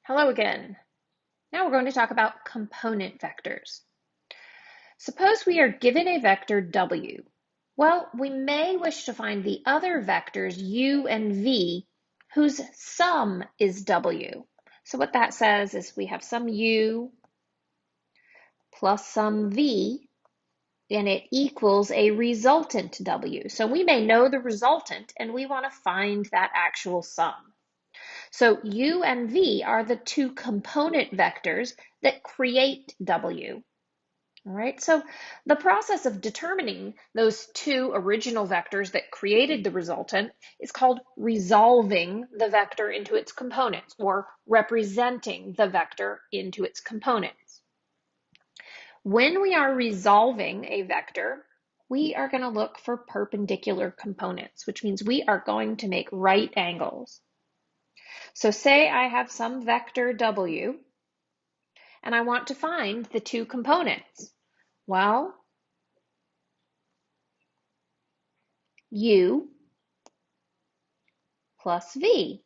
Hello again. Now we're going to talk about component vectors. Suppose we are given a vector w. Well, we may wish to find the other vectors u and v whose sum is w. So what that says is we have some u plus some v, and it equals a resultant w. So we may know the resultant and we want to find that actual sum. So u and v are the two component vectors that create w. All right, so the process of determining those two original vectors that created the resultant is called resolving the vector into its components, or representing the vector into its components. When we are resolving a vector, we are going to look for perpendicular components, which means we are going to make right angles. So say I have some vector w, and I want to find the two components. Well, u plus v.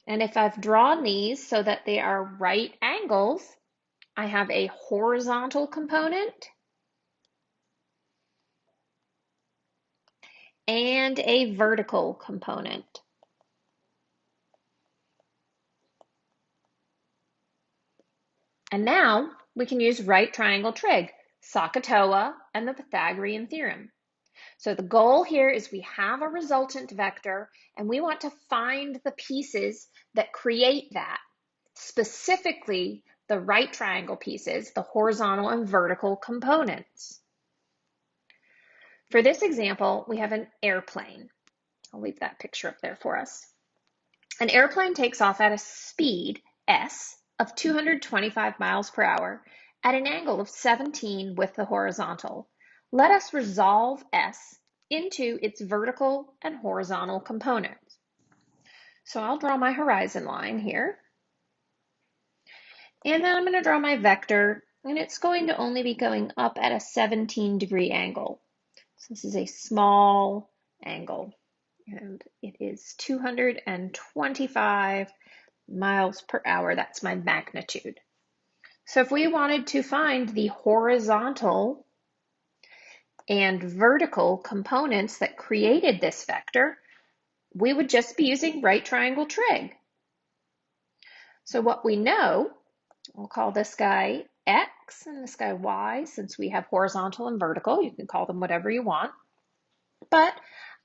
And if I've drawn these so that they are right angles, I have a horizontal component and a vertical component. And now we can use right triangle trig, SOHCAHTOA, and the Pythagorean theorem. So the goal here is we have a resultant vector and we want to find the pieces that create that, specifically the right triangle pieces, the horizontal and vertical components. For this example, we have an airplane. I'll leave that picture up there for us. An airplane takes off at a speed, s, of 225 miles per hour at an angle of 17 with the horizontal. Let us resolve s into its vertical and horizontal components. So I'll draw my horizon line here. And then I'm going to draw my vector, and it's going to only be going up at a 17-degree angle. So this is a small angle, and it is 225 miles per hour. That's my magnitude. So if we wanted to find the horizontal and vertical components that created this vector, we would just be using right triangle trig. So what we know, we'll call this guy x and this guy y, since we have horizontal and vertical. You can call them whatever you want. But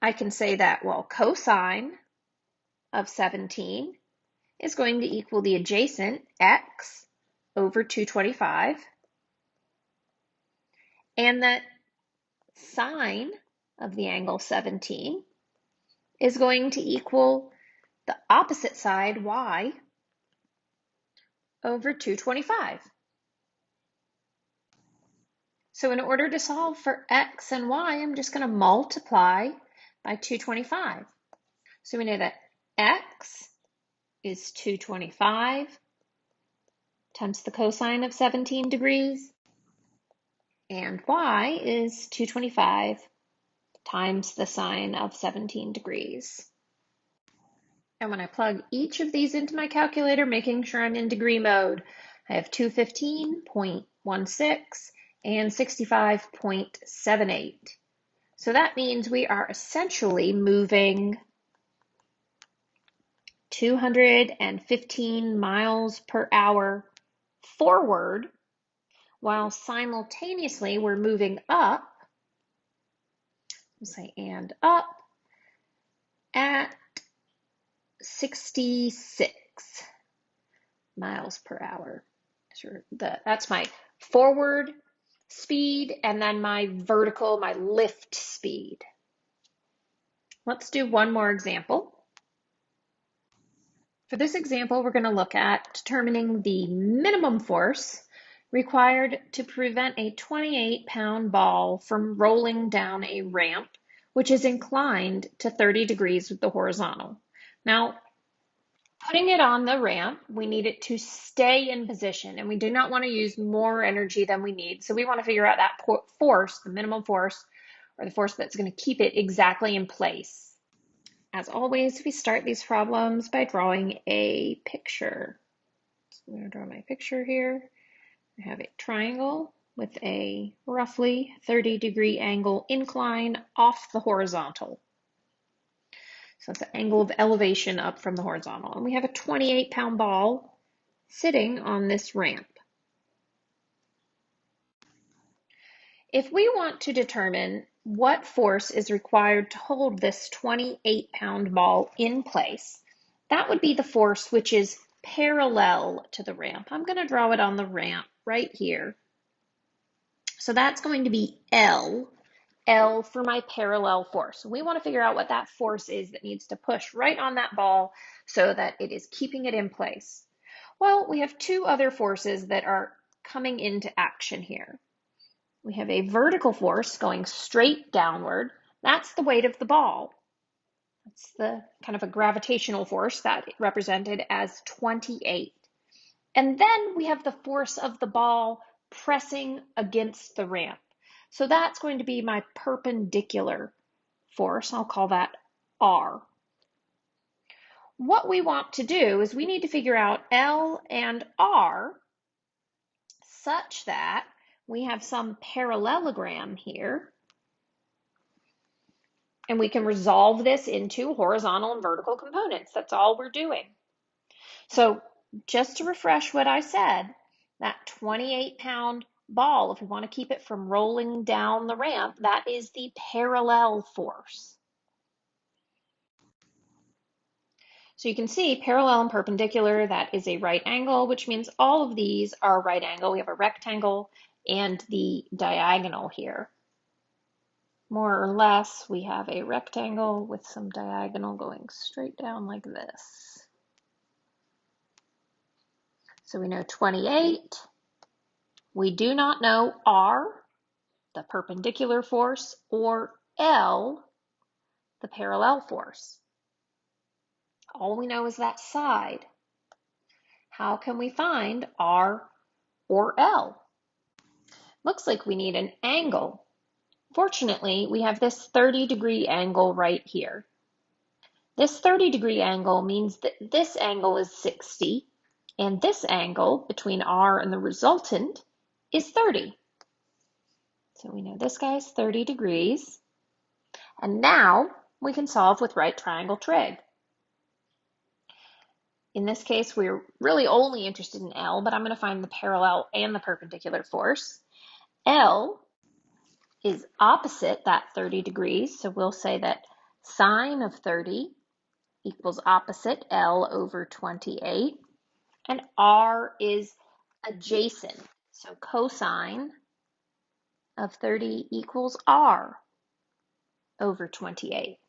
I can say that, well, cosine of 17 is going to equal the adjacent x over 225, and that sine of the angle 17 is going to equal the opposite side, y, over 225. So in order to solve for x and y, I'm just going to multiply by 225. So we know that x is 225 times the cosine of 17 degrees, and y is 225 times the sine of 17 degrees. And when I plug each of these into my calculator, making sure I'm in degree mode, I have 215.16 and 65.78. So that means we are essentially moving 215 miles per hour forward, while simultaneously we're moving up, we'll say and up, at 66 miles per hour. Sure, that's my forward speed, and then my vertical, my lift speed. Let's do one more example. For this example, we're going to look at determining the minimum force required to prevent a 28-pound ball from rolling down a ramp, which is inclined to 30 degrees with the horizontal. Now, putting it on the ramp, we need it to stay in position, and we do not want to use more energy than we need. So we want to figure out that force, the minimum force, or the force that's going to keep it exactly in place. As always, we start these problems by drawing a picture. So I'm going to draw my picture here. I have a triangle with a roughly 30-degree angle incline off the horizontal. So it's an angle of elevation up from the horizontal. And we have a 28-pound ball sitting on this ramp. If we want to determine what force is required to hold this 28-pound ball in place, that would be the force which is parallel to the ramp. I'm going to draw it on the ramp right here. So that's going to be L for my parallel force. We want to figure out what that force is that needs to push right on that ball so that it is keeping it in place. Well, we have two other forces that are coming into action here. We have a vertical force going straight downward. That's the weight of the ball. That's the kind of a gravitational force that represented as 28. And then we have the force of the ball pressing against the ramp. So that's going to be my perpendicular force. I'll call that R. What we want to do is we need to figure out L and R such that we have some parallelogram here, and we can resolve this into horizontal and vertical components. That's all we're doing. So just to refresh what I said, that 28-pound ball, if we want to keep it from rolling down the ramp, that is the parallel force. So you can see parallel and perpendicular, that is a right angle, which means all of these are right angle. We have a rectangle and the diagonal here. More or less, we have a rectangle with some diagonal going straight down like this. So we know 28. We do not know R, the perpendicular force, or L, the parallel force. All we know is that side. How can we find R or L? Looks like we need an angle. Fortunately, we have this 30-degree angle right here. This 30-degree angle means that this angle is 60, and this angle between R and the resultant is 30. So we know this guy is 30 degrees. And now we can solve with right triangle trig. In this case, we're really only interested in L, but I'm going to find the parallel and the perpendicular force. L is opposite that 30 degrees, so we'll say that sine of 30 equals opposite L over 28. And R is adjacent, so cosine of 30 equals R over 28.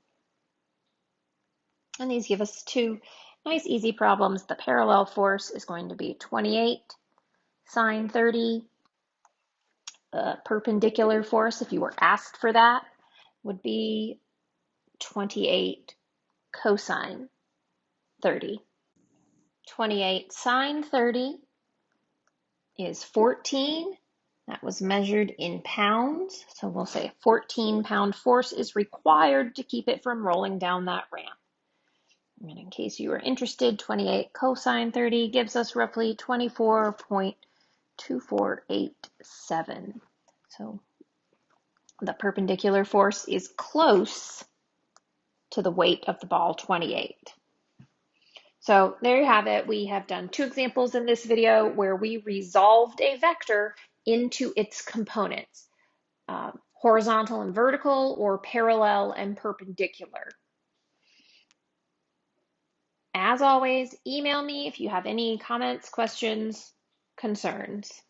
And these give us two nice easy problems. The parallel force is going to be 28 sine 30. The perpendicular force, if you were asked for that, would be 28 cosine 30. 28 sine 30 is 14. That was measured in pounds. So we'll say a 14-pound force is required to keep it from rolling down that ramp. And in case you were interested, 28 cosine 30 gives us roughly 24.2487. So the perpendicular force is close to the weight of the ball, 28. So there you have it. We have done two examples in this video where we resolved a vector into its components, horizontal and vertical, or parallel and perpendicular. As always, email me if you have any comments, questions, concerns.